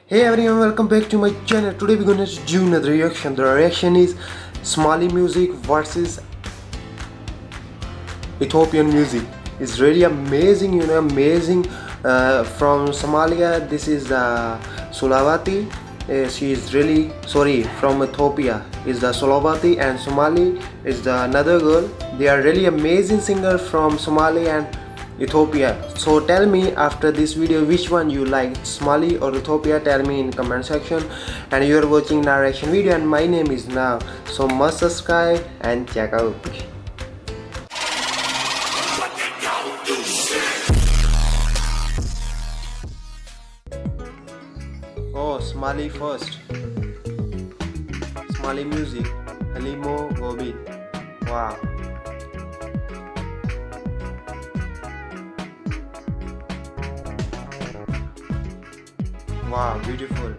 Hey everyone, welcome back to my channel. Today we're gonna do another reaction. The reaction is Somali music versus Ethiopian music. It's really amazing, amazing. From Somalia, this is Sulawati. She is really sorry. From Ethiopia is the Sulawati, and Somali is the another girl. They are really amazing singer from Somali and Ethiopia. So tell me after this video which one you like, Somali or Ethiopia. Tell me in comment section. And you are watching narration video, and my name is Now. So must subscribe and check out. Oh, Somali first. Somali music. Halimo Gobi. Wow. Wow, beautiful.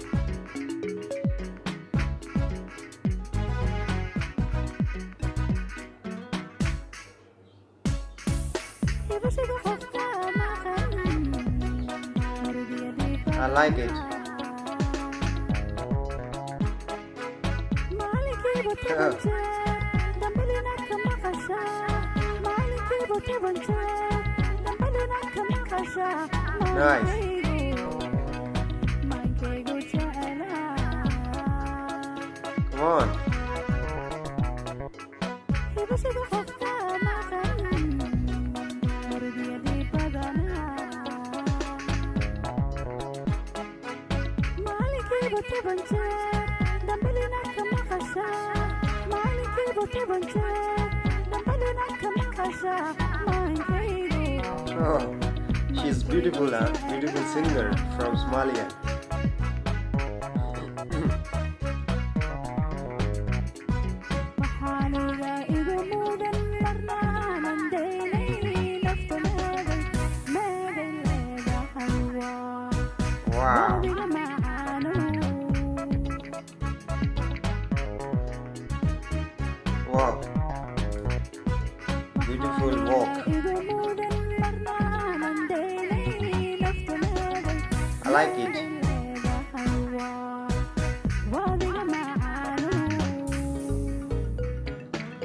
I like it. Nice. Come on. Oh, she's beautiful, beautiful singer from Somalia. Wow. Wow. Beautiful walk. I like it.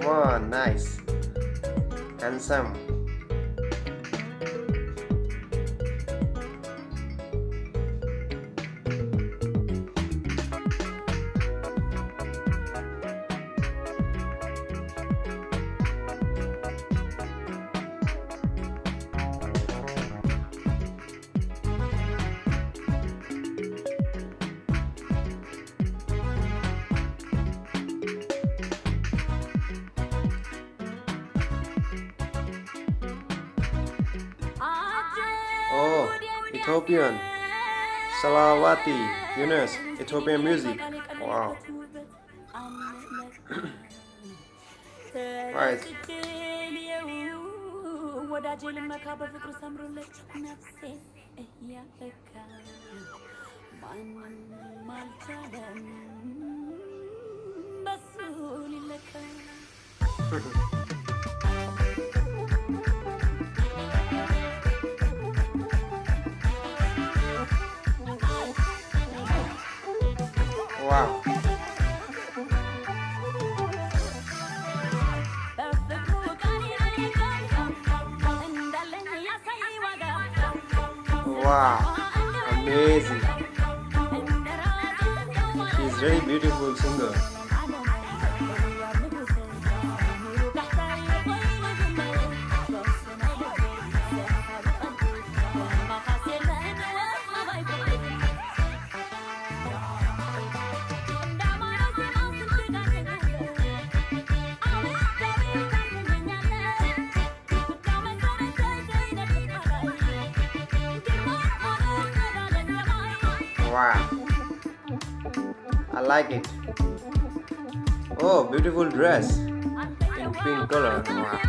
Wow, nice. Handsome. Oh, Ethiopian. Salawati, Yunus, Ethiopian music. Wow. Right. Wow. Wow. Amazing. She's very beautiful singer. Wow, I like it. Oh, beautiful dress in pink color. Wow.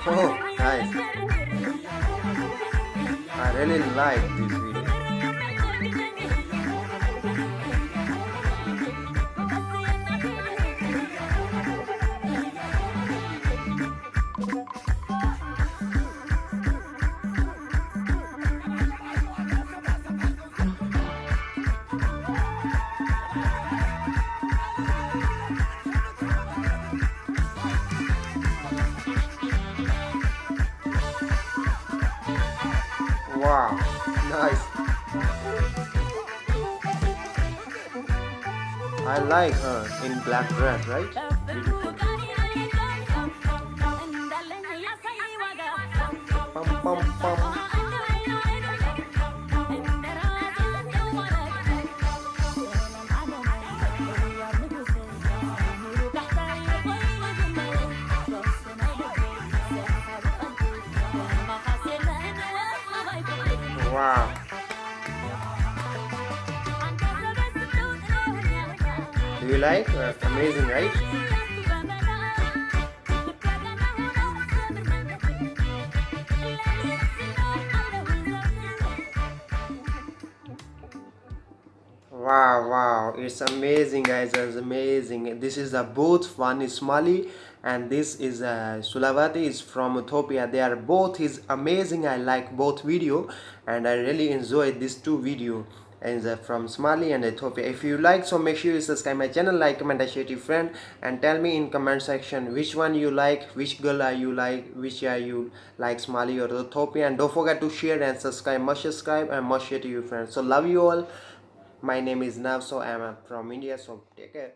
Oh, nice. I really like this video. I like her in black dress, right? Beautiful. Pum pum pum. Wow. Do you like? Amazing, right? Wow, wow, it's amazing, guys. It's amazing. This is a both, one is Mali and this is Sulawati is from Ethiopia. They are both is amazing. I like both video and I really enjoyed these two video and from Somali and Ethiopia. If you like, so make sure you subscribe my channel, like, comment, and share to your friend, and tell me in comment section which one you like, which girl are you like, which are you like, Somali or Ethiopia. And don't forget to share and subscribe and must share to your friends. So love you all. My name is Nav, so I am from India, so take care.